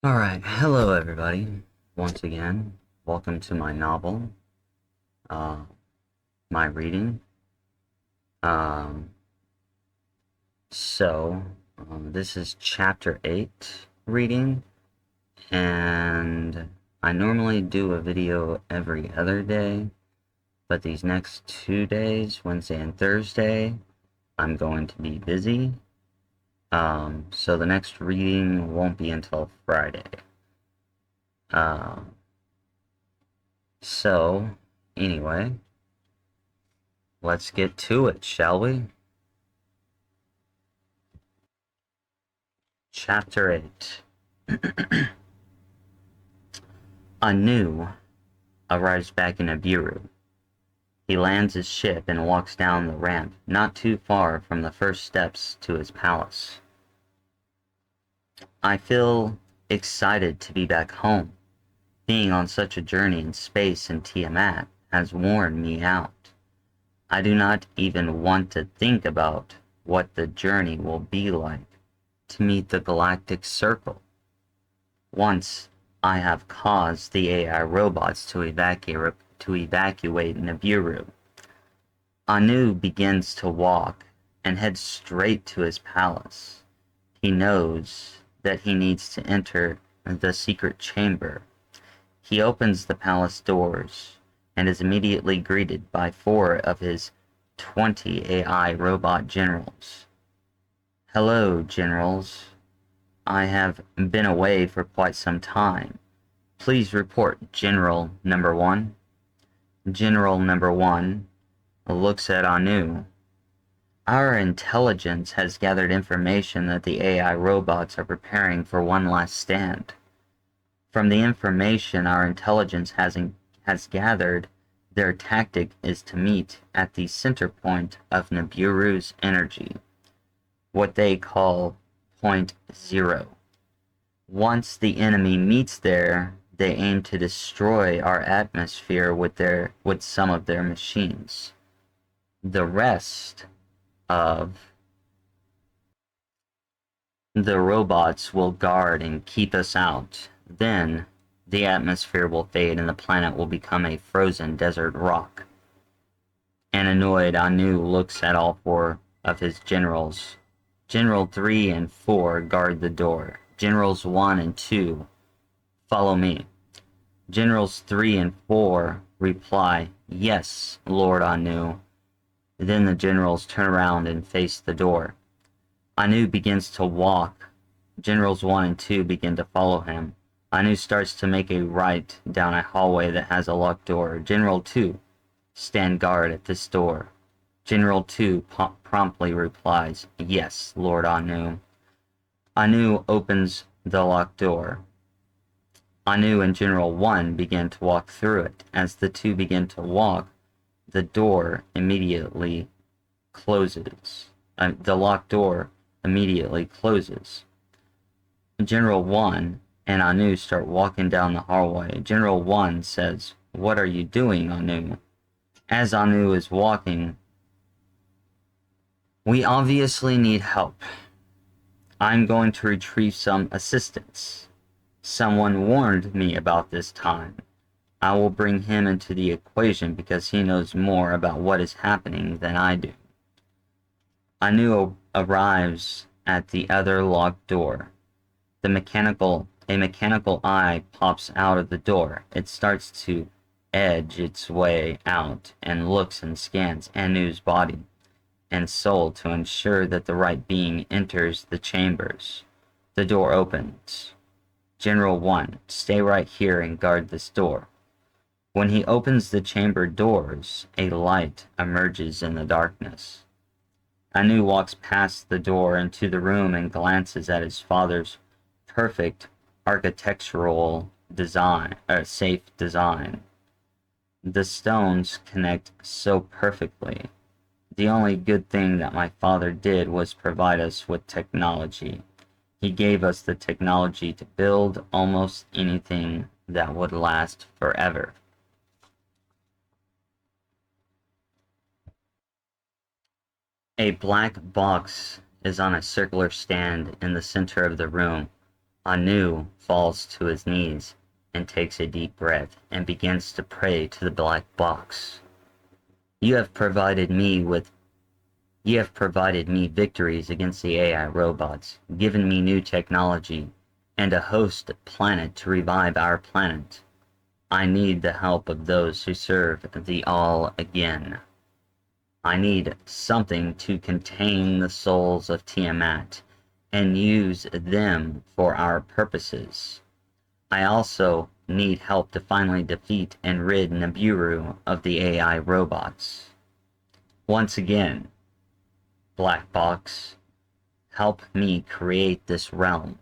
Alright, hello everybody. Once again, welcome to my novel, uh, my reading. Um, this is chapter 8 reading, and I normally do a video every other day, but these next 2 days, Wednesday and Thursday, I'm going to be busy. So the next reading won't be until Friday. Um, So, anyway, let's get to it, shall we? Chapter 8. Anu arrives back in Abiru. He lands his ship and walks down the ramp not too far from the first steps to his palace. I feel excited to be back home. Being on such a journey in space and Tiamat has worn me out. I do not even want to think about what the journey will be like to meet the Galactic Circle. Once I have caused the AI robots to evacuate Nibiru, Anu begins to walk and heads straight to his palace. He knows that he needs to enter the secret chamber. He opens the palace doors and is immediately greeted by 4 of his 20 AI robot generals. Hello, generals. I have been away for quite some time. Please report, General Number 1. General Number 1 looks at Anu. Our intelligence has gathered information that the AI robots are preparing for one last stand. From the information our intelligence has gathered, their tactic is to meet at the center point of Nibiru's energy, what they call Point Zero. Once the enemy meets there, they aim to destroy our atmosphere with some of their machines. The rest of the robots will guard and keep us out. Then the atmosphere will fade and the planet will become a frozen desert rock. And annoyed, Anu looks at all 4 of his generals. General 3 and 4 guard the door. Generals 1 and 2 follow me. Generals 3 and 4 reply, "Yes, Lord Anu." Then the generals turn around and face the door. Anu begins to walk. Generals 1 and 2 begin to follow him. Anu starts to make a right down a hallway that has a locked door. General 2, stand guard at this door. General 2 promptly replies, "Yes, Lord Anu." Anu opens the locked door. Anu and General 1 begin to walk through it. As the 2 begin to walk, the door immediately closes. The locked door immediately closes. General 1 and Anu start walking down the hallway. General 1 says, "What are you doing, Anu?" As Anu is walking, "We obviously need help. I'm going to retrieve some assistance. Someone warned me about this time. I will bring him into the equation because he knows more about what is happening than I do." Anu arrives at the other locked door. A mechanical eye pops out of the door. It starts to edge its way out and looks and scans Anu's body and soul to ensure that the right being enters the chambers. The door opens. General 1, stay right here and guard this door. When he opens the chamber doors, a light emerges in the darkness. Anu walks past the door into the room and glances at his father's perfect architectural design, safe design. The stones connect so perfectly. The only good thing that my father did was provide us with technology. He gave us the technology to build almost anything that would last forever. A black box is on a circular stand in the center of the room. Anu falls to his knees and takes a deep breath and begins to pray to the black box. You have provided me victories against the AI robots, given me new technology, and a host planet to revive our planet. I need the help of those who serve the All again. I need something to contain the souls of Tiamat and use them for our purposes. I also need help to finally defeat and rid Nibiru of the AI robots. Once again, Black Box, help me create this realm.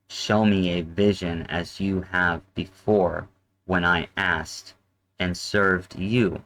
Show me a vision as you have before when I asked and served you.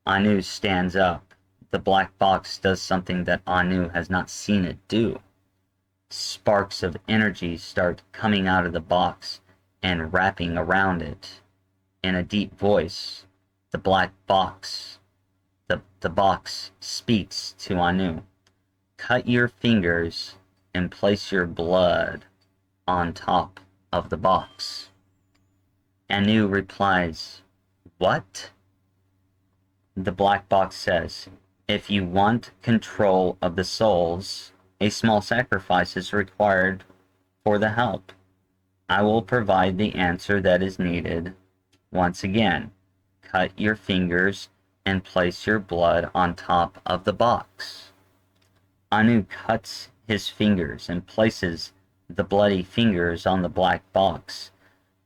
Anu stands up. The black box does something that Anu has not seen it do. Sparks of energy start coming out of the box and wrapping around it. In a deep voice, the black box, the box speaks to Anu. Cut your fingers and place your blood on top of the box. Anu replies, "What?" The black box says, "If you want control of the souls, a small sacrifice is required for the help. I will provide the answer that is needed. Once again, cut your fingers and place your blood on top of the box." Anu cuts his fingers and places the bloody fingers on the black box.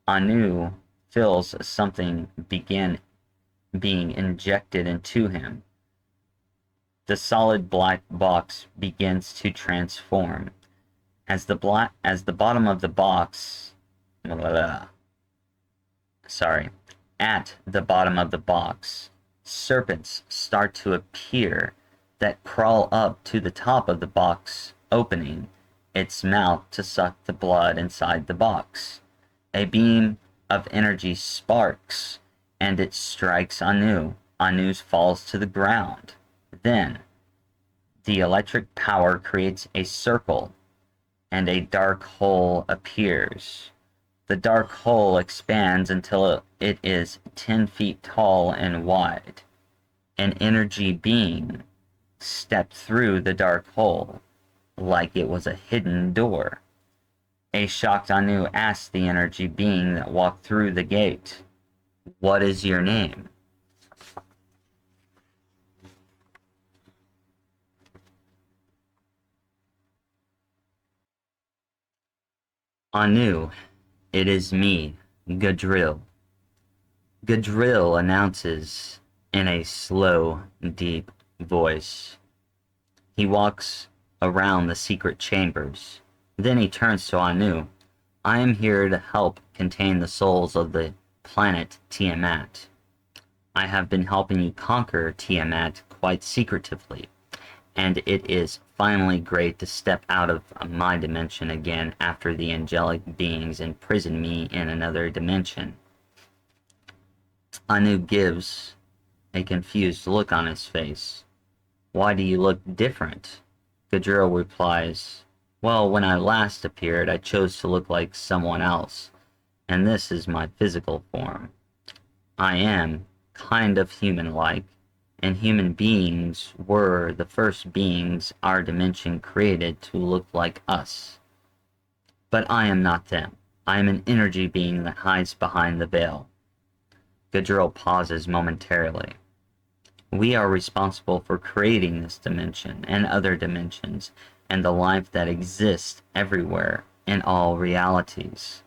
Anu feels something begin being injected into him. The solid black box begins to transform. As the bottom of the box, at the bottom of the box, serpents start to appear that crawl up to the top of the box, opening its mouth to suck the blood inside the box. A beam of energy sparks, and it strikes Anu. Anu falls to the ground. Then, the electric power creates a circle, and a dark hole appears. The dark hole expands until it is 10 feet tall and wide. An energy being stepped through the dark hole, like it was a hidden door. A shocked Anu asked the energy being that walked through the gate, "What is your name?" "Anu, it is me, Gadreel." Gadreel announces in a slow, deep voice. He walks around the secret chambers. Then he turns to Anu. "I am here to help contain the souls of the planet Tiamat. I have been helping you conquer Tiamat quite secretively, and it is finally great to step out of my dimension again after the angelic beings imprison me in another dimension." Anu gives a confused look on his face. "Why do you look different?" Gadreel replies, "Well, when I last appeared, I chose to look like someone else, and this is my physical form. I am kind of human-like, and human beings were the first beings our dimension created to look like us. But I am not them. I am an energy being that hides behind the veil." Gadreel pauses momentarily. "We are responsible for creating this dimension and other dimensions and the life that exists everywhere in all realities."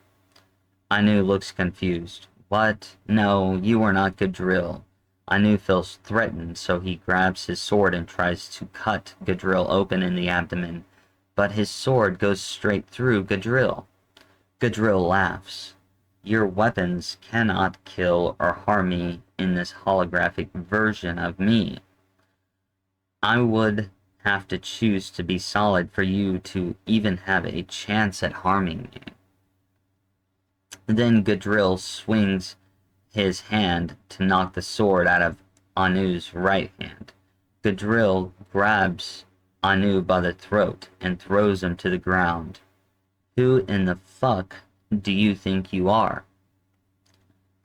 Anu looks confused. "What? No, you are not Gadreel." Anu feels threatened, so he grabs his sword and tries to cut Gadreel open in the abdomen, but his sword goes straight through Gadreel. Gadreel laughs. "Your weapons cannot kill or harm me in this holographic version of me. I would have to choose to be solid for you to even have a chance at harming me." Then Gadreel swings his hand to knock the sword out of Anu's right hand. Gadreel grabs Anu by the throat and throws him to the ground. Who in the fuck do you think you are?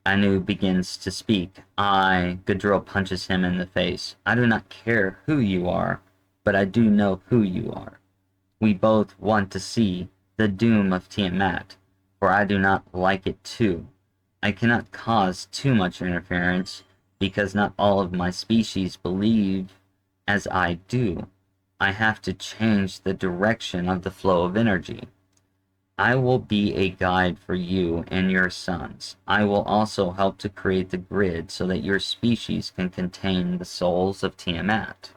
Anu begins to speak. Gadril punches him in the face. I do not care who you are, but I do know who you are. We both want to see the doom of Tiamat, for I do not like it too. I cannot cause too much interference, because not all of my species believe as I do. I have to change the direction of the flow of energy. I will be a guide for you and your sons. I will also help to create the grid so that your species can contain the souls of Tiamat.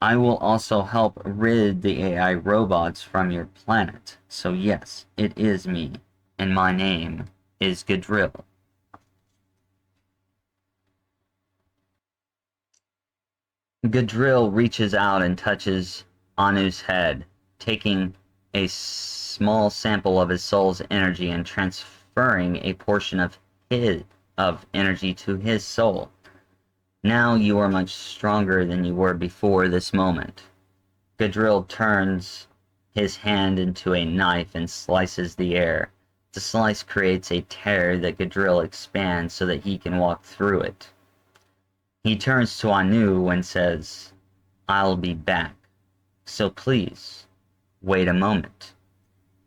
I will also help rid the AI robots from your planet. So yes, it is me, and my name is Gadreel. Gadril reaches out and touches Anu's head, taking a small sample of his soul's energy and transferring a portion of energy to his soul. Now you are much stronger than you were before this moment. Gadril turns his hand into a knife and slices the air. The slice creates a tear that Gadril expands so that he can walk through it. He turns to Anu and says, I'll be back, so please, wait a moment.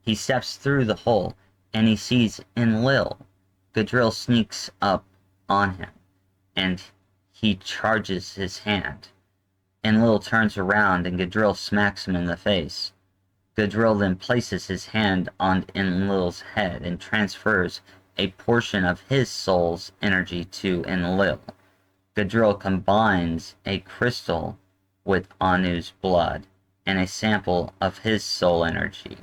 He steps through the hole, and he sees Enlil. Gadril sneaks up on him, and he charges his hand. Enlil turns around, and Gadril smacks him in the face. Gadril then places his hand on Enlil's head and transfers a portion of his soul's energy to Enlil. Gadril combines a crystal with Anu's blood and a sample of his soul energy.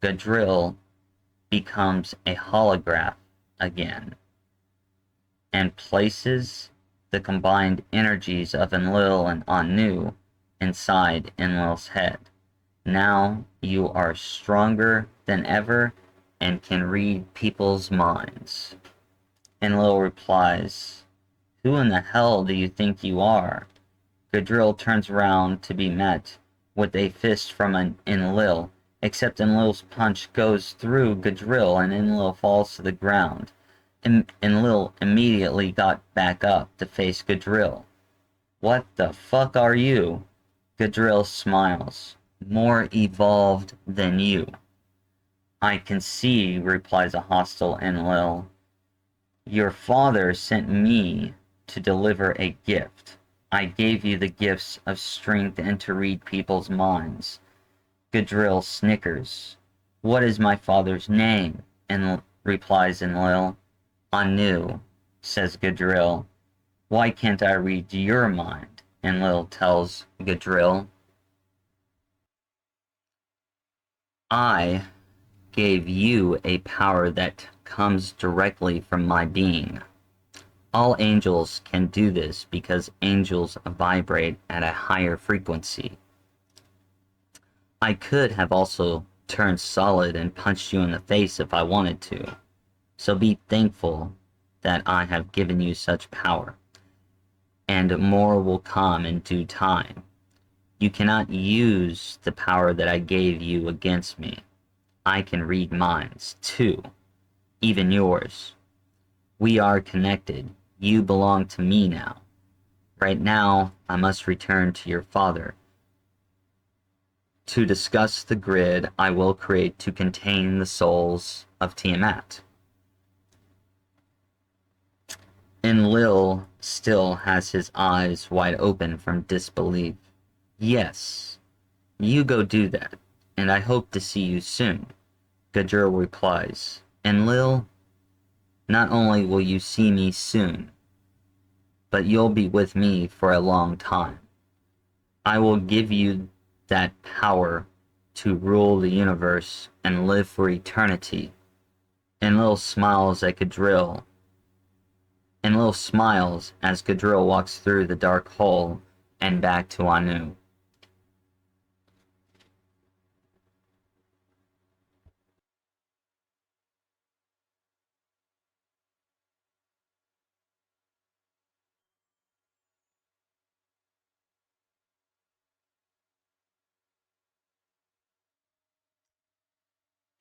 Gadril becomes a holograph again and places the combined energies of Enlil and Anu inside Enlil's head. Now you are stronger than ever and can read people's minds. Enlil replies, Who in the hell do you think you are? Gadril turns around to be met with a fist from Enlil, except Enlil's punch goes through Gadril and Enlil falls to the ground. Enlil immediately got back up to face Gadril. What the fuck are you? Gadril smiles. More evolved than you. I can see, replies a hostile Enlil. Your father sent me to deliver a gift. I gave you the gifts of strength and to read people's minds. Gadril snickers. What is my father's name? And replies Enlil. Anu, says Gadril. Why can't I read your mind? Enlil tells Gadril. I gave you a power that comes directly from my being. All angels can do this because angels vibrate at a higher frequency. I could have also turned solid and punched you in the face if I wanted to. So be thankful that I have given you such power, and more will come in due time. You cannot use the power that I gave you against me. I can read minds, too, even yours. We are connected. You belong to me now. Right now, I must return to your father to discuss the grid I will create to contain the souls of Tiamat. Enlil still has his eyes wide open from disbelief. Yes, you go do that, and I hope to see you soon. Gadril replies, Enlil, not only will you see me soon, but you'll be with me for a long time. I will give you that power to rule the universe and live for eternity. Enlil smiles at Gadril. Enlil smiles as Gadril walks through the dark hole and back to Anu.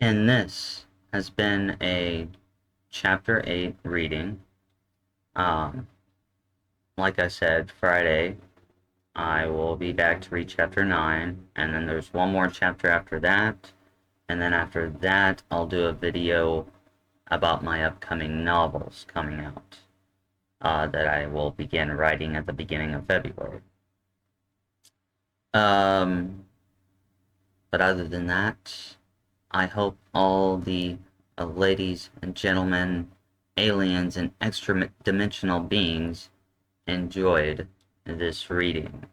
And this has been a Chapter 8 reading. Like I said, Friday, I will be back to read Chapter 9, and then there's one more chapter after that, and then after that, I'll do a video about my upcoming novels coming out, that I will begin writing at the beginning of February. But other than that, I hope all the ladies and gentlemen, aliens, and extra-dimensional beings enjoyed this reading.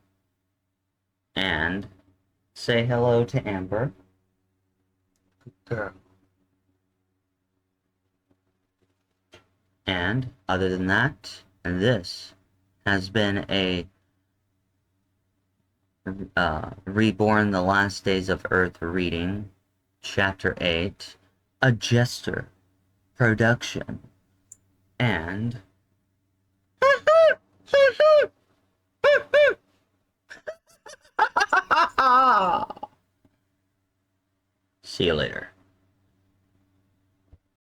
And say hello to Amber. Good girl. And other than that, this has been a Reborn the Last Days of Earth reading, Chapter 8, a Jester production. And see you later.